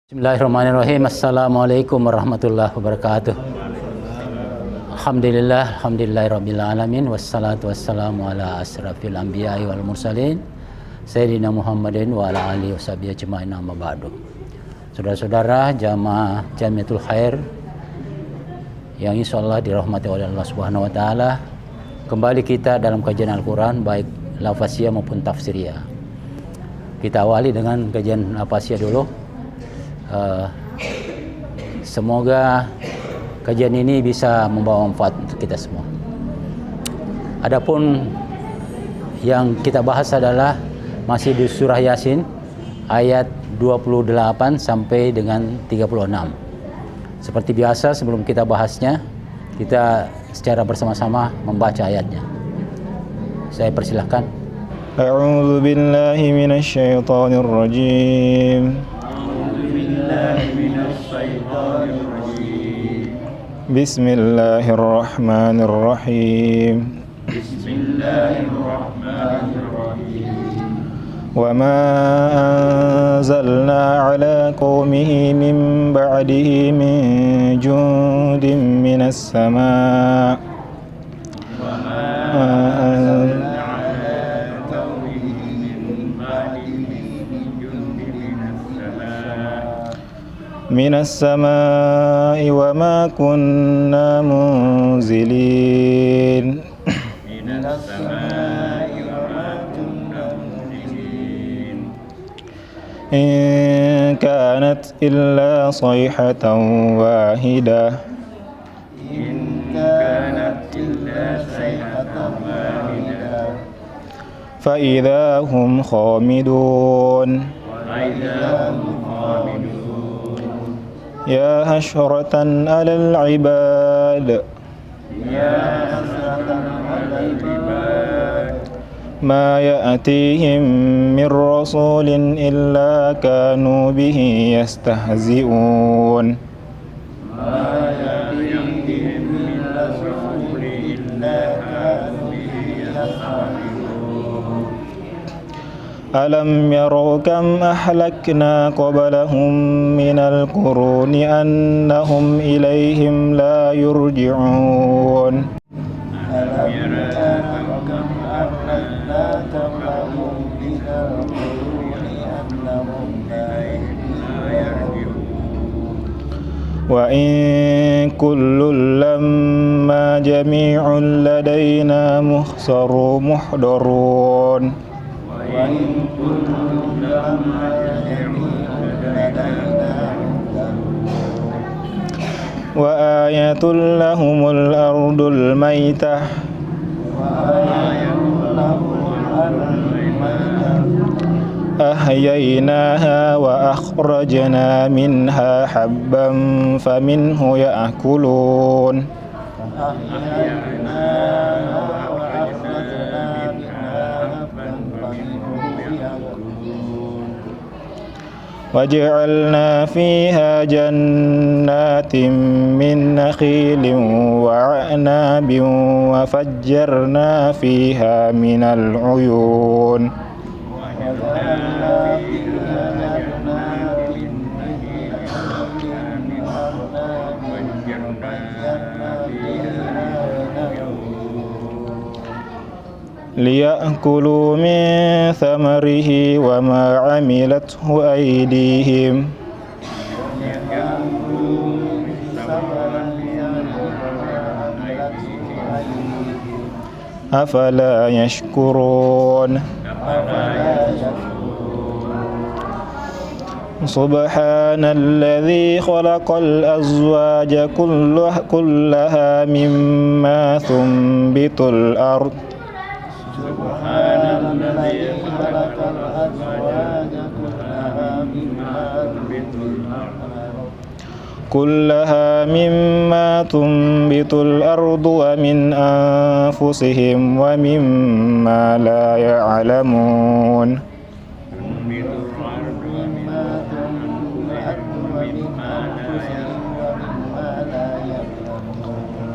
Bismillahirrahmanirrahim. Assalamualaikum warahmatullahi wabarakatuh. Alhamdulillahirabbil alamin wassalatu wassalamu ala asrafil anbiya'i wal mursalin sayyidina Muhammadin wa ala alihi washabihi ajmain, amma ba'du. Saudara-saudara jamaah Jamiatul Khair yang insyaallah dirahmati oleh Allah Subhanahu wa taala, kembali kita dalam kajian Al-Qur'an baik lafaziyah maupun tafsiriyah. Kita awali dengan kajian lafaziyah dulu. Semoga kajian ini bisa membawa manfaat untuk kita semua. Adapun yang kita bahas adalah masih di surah Yasin ayat 28 sampai dengan 36. Seperti biasa sebelum kita bahasnya, kita secara bersama-sama membaca ayatnya. Saya persilahkan. A'udzu billahi minasyaitonir rajim. Bismillahirrahmanirrahim. Wa ma anzalna ala qaumihi min ba'dihi min jundin minas sama' minas samaa'i wa ma kunna munzilin. In kanat illa sayhatan wahidah. Fa idza hum khamidun. Ya hasyratan 'alal 'ibad. Ma ya'tihim min rasulin illa kanu bihi yastahzi'un. Alam yarau kam ahlakna qablahum minal quruni annahum ilaihim la yurji'un. Wa in kullun lamma jami'un ladaina muhdarun. Wa ayatul lahumul ardul maitah. Ahyaynaha wa akhrajna minha habban faminhu ya'kulun. Waj'alna fiha jannatin min nakhilin wa 'anabin wa fajjarna fiha minal 'uyun. Liya'kulu min thamarihi wa ma 'amilathu aydihim. Afala yashkurun. Subhanalladzi khalaqal azwaja kullaha mimma thumbitul ard. Kullaha mimma tunbitul ardu wa min anfusihim wa mimma la ya'lamun.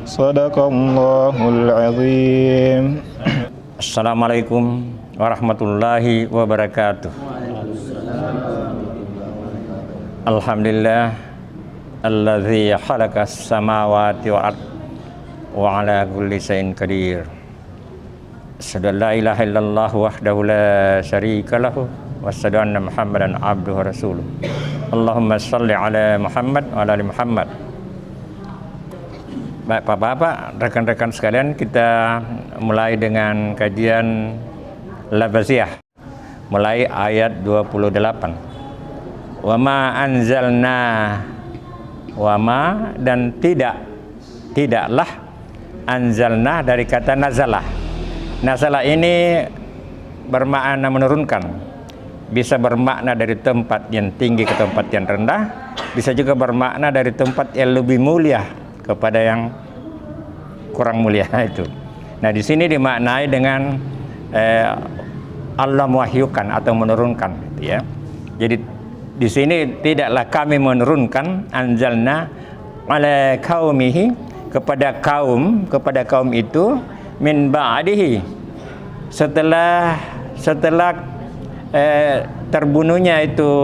Sadaqallahul azim. Assalamualaikum warahmatullahi wabarakatuh. Alhamdulillah alladzi khalaqas samawati wal ard wa ala kulli syai'in qadir. Asyhadu an la ilaha illallah wahdahu la syarika lahu wa asyhadu anna Muhammadan abduhu wa rasuluh. Allahumma shalli ala Muhammad wa ala ali Muhammad. Baik Bapak-bapak, rekan-rekan sekalian, kita mulai dengan kajian Labasiyah mulai ayat 28. Wama anzalna, wama dan tidaklah, anzalna dari kata nazalah. Nazalah ini bermakna menurunkan, bisa bermakna dari tempat yang tinggi ke tempat yang rendah, bisa juga bermakna dari tempat yang lebih mulia kepada yang kurang mulia itu. Nah, di sini dimaknai dengan Allah mewahyukan atau menurunkan, ya. Jadi di sini tidaklah kami menurunkan, anzalna ala qaumihi, kepada kaum itu, min ba'dihi, setelah terbunuhnya itu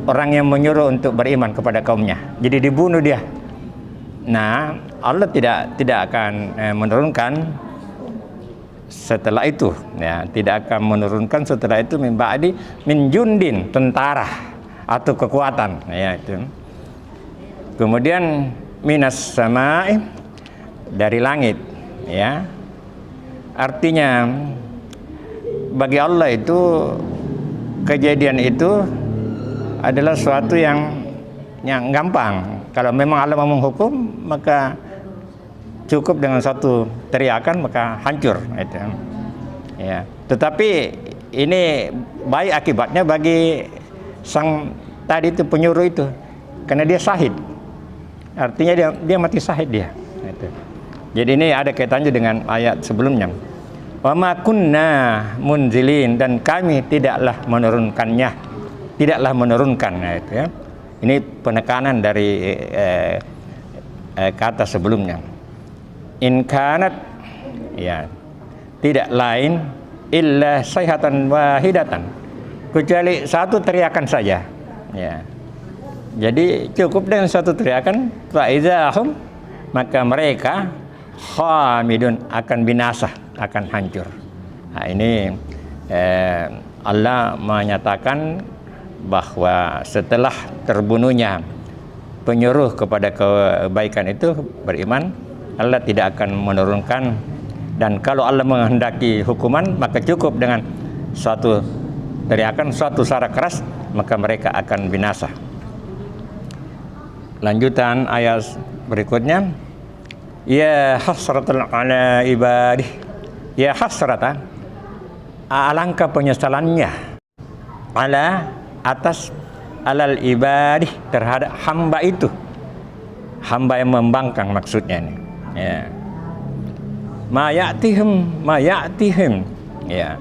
orang yang menyuruh untuk beriman kepada kaumnya. Jadi dibunuh dia. Nah, Allah tidak akan menurunkan setelah itu, ya, tidak akan menurunkan setelah itu min ba'di min jundin, tentara atau kekuatan, ya itu. Kemudian minas sama'i, dari langit, ya. Artinya bagi Allah itu kejadian itu adalah suatu yang gampang. Kalau memang Allah mau menghukum, maka cukup dengan satu teriakan maka hancur itu. Ya. Tetapi ini baik akibatnya bagi sang tadi itu penyuruh itu, karena dia syahid. Artinya dia mati syahid dia. Itu. Jadi ini ada kaitannya dengan ayat sebelumnya. Wa ma kunna munzilin, dan kami tidaklah menurunkannya, tidaklah menurunkan, itu ya. Ini penekanan dari kata sebelumnya. In kanat, ya, tidak lain illa sayhatan wahidatan, kecuali satu teriakan saja, ya. Jadi cukup dengan satu teriakan, fa izahum, maka mereka khamidun, akan binasa, akan hancur. Nah, ini Allah menyatakan bahwa setelah terbunuhnya penyuruh kepada kebaikan itu beriman, Allah tidak akan menurunkan. Dan kalau Allah menghendaki hukuman, maka cukup dengan suatu teriakan, suatu suara keras, maka mereka akan binasa. Lanjutan ayat berikutnya, ya hasratan ala ibadih, ya hasratan, alangkah penyesalannya, ala, atas, alal ibadih, terhadap hamba itu, hamba yang membangkang maksudnya ini. Ya. Ma ya'tihim, ya,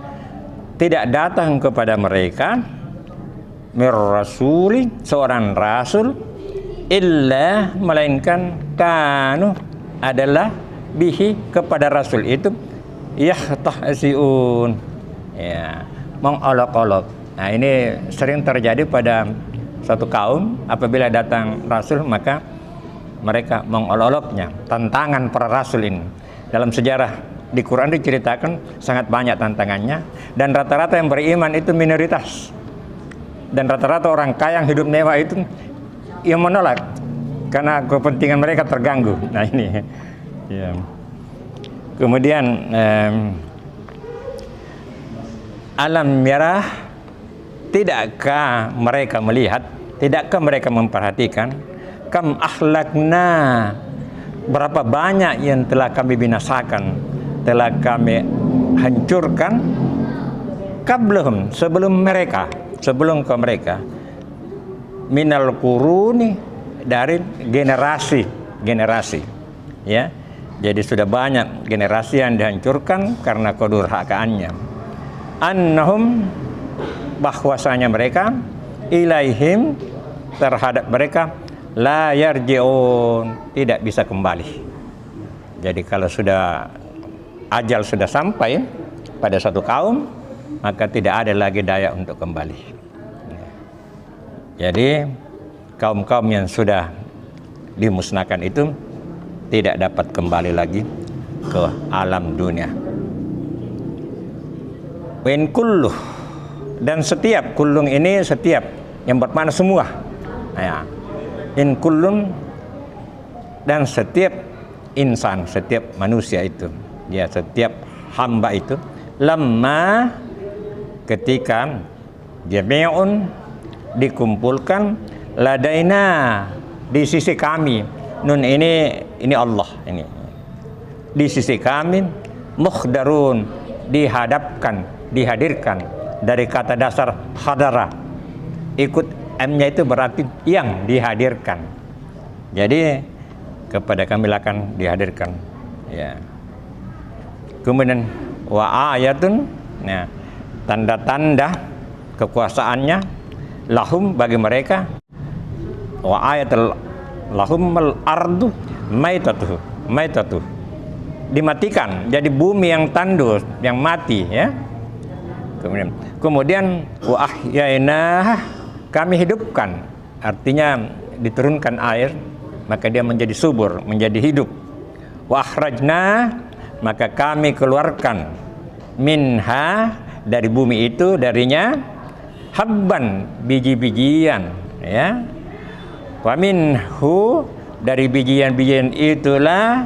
tidak datang kepada mereka mir rasuli, seorang rasul, illa, melainkan kanu, adalah bihi, kepada rasul itu, yahtahziun, ya, mengolok-olok. Nah, ini sering terjadi pada suatu kaum, apabila datang rasul maka mereka mengolok-oloknya, tantangan para rasul ini. Dalam sejarah di Quran diceritakan sangat banyak tantangannya, dan rata-rata yang beriman itu minoritas, dan rata-rata orang kaya yang hidup mewah itu yang menolak karena kepentingan mereka terganggu. Nah ini, ya. Kemudian alam merah, tidakkah mereka melihat, tidakkah mereka memperhatikan, kam akhlakna, berapa banyak yang telah kami binasakan, telah kami hancurkan, qablahum, sebelum mereka, sebelum ke mereka, minal quruni, dari generasi, ya. Jadi sudah banyak generasi yang dihancurkan karena kedurhakaannya. Annahum, bahwasanya mereka, ilaihim, terhadap mereka, la yarji'un, tidak bisa kembali. Jadi kalau sudah ajal sudah sampai pada satu kaum, maka tidak ada lagi daya untuk kembali. Jadi kaum-kaum yang sudah dimusnahkan itu tidak dapat kembali lagi ke alam dunia. Wen kulluh, dan setiap, kullung ini setiap yang bermakna semua. Ya. In kullun, dan setiap insan, setiap manusia itu, ya, setiap hamba itu, lamma, ketika jami'un, dikumpulkan, ladaina, di sisi kami. Nun ini Allah, ini di sisi kami, mukhdarun, dihadapkan, dihadirkan, dari kata dasar hadara, ikut M-nya itu berarti yang dihadirkan. Jadi kepada kami akan dihadirkan, ya. Kemudian wa ayatun, nah, tanda-tanda kekuasaannya, lahum, bagi mereka, wa ayatul lahum al ardu maitatuh, dimatikan, jadi bumi yang tandus, yang mati, ya. Kemudian wa ahyainah, kami hidupkan, artinya diturunkan air, maka dia menjadi subur, menjadi hidup. Wa akhrajna, maka kami keluarkan, minha, dari bumi itu, darinya, habban, biji-bijian, ya. Wa minhu, dari bijian-bijian itulah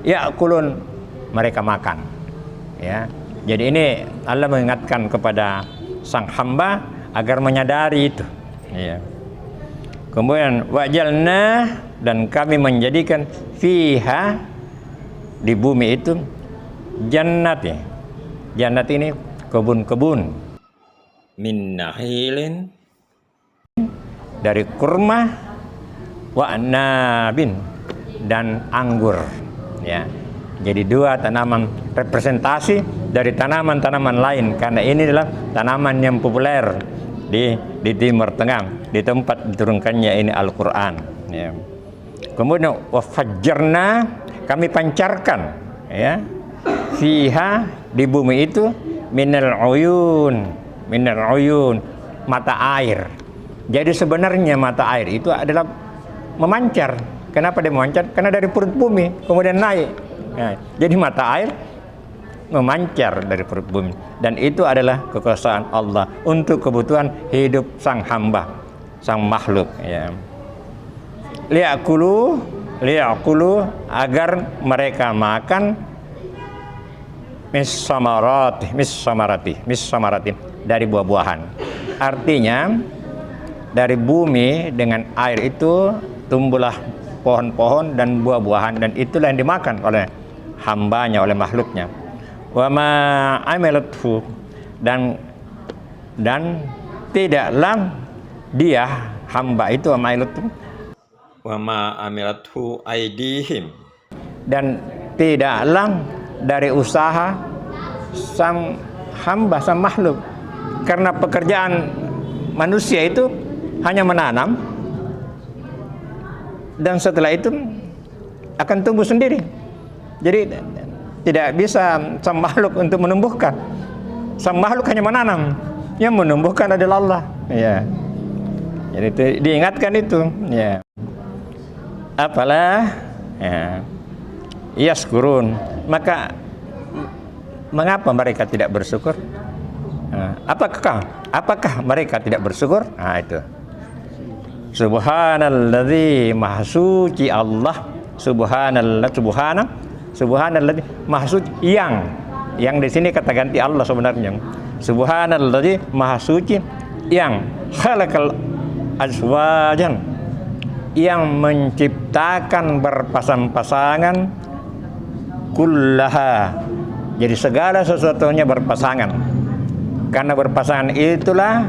ya'kulun, mereka makan, ya. Jadi ini Allah mengingatkan kepada sang hamba agar menyadari itu, ya. Kemudian wajalna, dan kami menjadikan fiha, di bumi itu, jannat, ya. Jannat ini kebun-kebun, min nahilin, dari kurma, wa nabin, dan anggur, ya. Jadi dua tanaman representasi dari tanaman-tanaman lain, karena ini adalah tanaman yang populer di Timur Tengah, di tempat diturunkannya ini Al-Quran, ya. Kemudian wa fajjarna, kami pancarkan, ya, fiha, di bumi itu, minal uyun, mata air. Jadi sebenarnya mata air itu adalah memancar. Kenapa dia memancar? Karena dari perut bumi kemudian naik. Nah, jadi mata air memancar dari perut bumi, dan itu adalah kekuasaan Allah untuk kebutuhan hidup sang hamba, sang makhluk, ya. Liya'kulu, agar mereka makan, mis samarati, dari buah-buahan. Artinya dari bumi dengan air itu tumbuhlah pohon-pohon dan buah-buahan, dan itulah yang dimakan oleh hambanya, oleh makhluknya. Wa ma amilathu, dan tidaklah dia, hamba itu, wa ma amilathu aidihim, dan tidaklah dari usaha sang hamba, sang makhluk, karena pekerjaan manusia itu hanya menanam, dan setelah itu akan tumbuh sendiri. Jadi tidak bisa sang makhluk untuk menumbuhkan. Sang makhluk hanya menanam, yang menumbuhkan adalah Allah, ya. Jadi itu, diingatkan itu, ya. Apalah, ya, yaskurun, maka mengapa mereka tidak bersyukur? Apakah mereka tidak bersyukur? Nah, itu. Subhanalladzi, maha suci Allah, subhanalladzi, maha suci, yang di sini kata ganti Allah sebenarnya. Subhanalladzi, maha suci, yang khalaqal azwajan, yang menciptakan berpasang-pasangan, kullaha, jadi segala sesuatunya berpasangan. Karena berpasangan itulah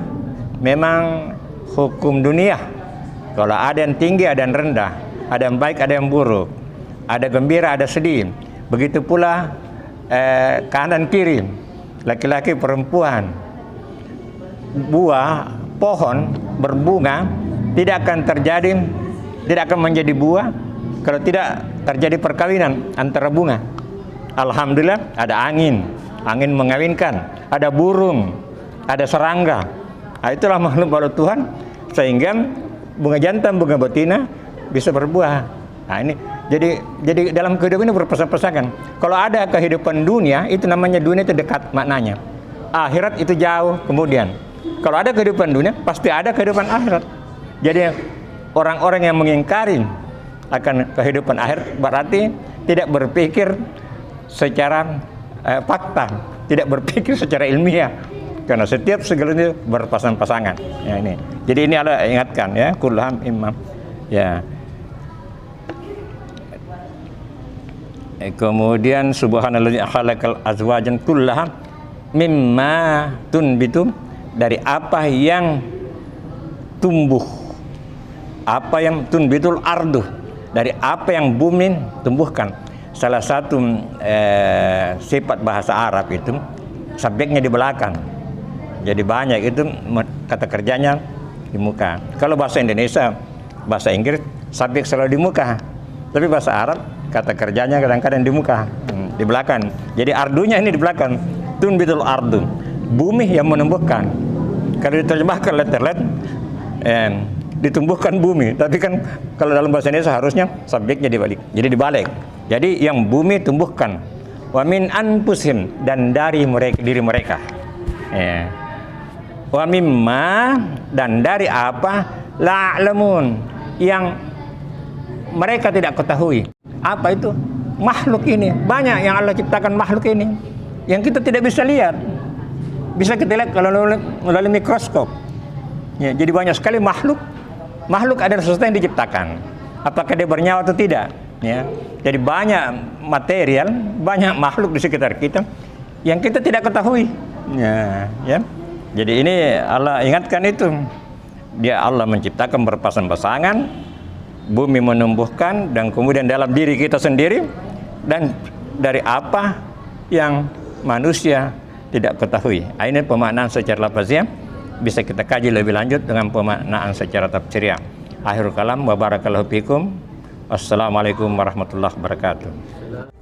memang hukum dunia. Kalau ada yang tinggi, ada yang rendah, ada yang baik, ada yang buruk, ada gembira, ada sedih. Begitu pula kanan kiri, laki-laki, perempuan. Buah pohon berbunga tidak akan menjadi buah kalau tidak terjadi perkawinan antara bunga. Alhamdulillah ada angin mengawinkan, ada burung, ada serangga. Nah, itulah makhluk baru Tuhan, sehingga bunga jantan, bunga betina bisa berbuah. Nah ini jadi dalam kehidupan ini berpesan-pesankan. Kalau ada kehidupan dunia, itu namanya dunia itu dekat maknanya. Akhirat itu jauh kemudian. Kalau ada kehidupan dunia, pasti ada kehidupan akhirat. Jadi orang-orang yang mengingkari akan kehidupan akhirat berarti tidak berpikir secara fakta, tidak berpikir secara ilmiah, karena setiap segalanya berpasang-pasangan. Ya, ini. Jadi ini Allah ingatkan ya, kullaham imam. Ya. Kemudian subhanallazi khalaqal azwajan kullaham mimma tunbitu, dari apa yang tumbuh, apa yang tunbitul ardu, dari apa yang bumi tumbuhkan. Salah satu sifat bahasa Arab itu subjeknya di belakang, jadi banyak itu kata kerjanya di muka. Kalau bahasa Indonesia, bahasa Inggris subjek selalu di muka, tapi bahasa Arab kata kerjanya kadang-kadang di muka, di belakang. Jadi ardunya ini di belakang. Tunbitul ardu, bumi yang menumbuhkan. Kalau diterjemahkan letter-let ditumbuhkan bumi, tapi kan kalau dalam bahasa Indonesia harusnya subjeknya dibalik, jadi dibalik. Jadi yang bumi tumbuhkan, wa min anfusihim, dan dari mereka, diri mereka, ya. Wa mimma, dan dari apa, la'lamun, yang mereka tidak ketahui. Apa itu? Makhluk ini, banyak yang Allah ciptakan makhluk ini, yang kita tidak bisa lihat. Bisa kita lihat kalau melalui mikroskop. Ya, jadi banyak sekali makhluk. Makhluk adalah sesuatu yang diciptakan. Apakah dia bernyawa atau tidak? Ya. Jadi banyak material, banyak makhluk di sekitar kita yang kita tidak ketahui. Ya, ya. Jadi ini Allah ingatkan itu. Dia Allah menciptakan berpasang-pasangan, bumi menumbuhkan, dan kemudian dalam diri kita sendiri, dan dari apa yang manusia tidak ketahui. Ini pemaknaan secara lafaznya. Bisa kita kaji lebih lanjut dengan pemaknaan secara tafsiriyah. Akhirul kalam wa barakallahu fikum. Wassalamualaikum warahmatullahi wabarakatuh.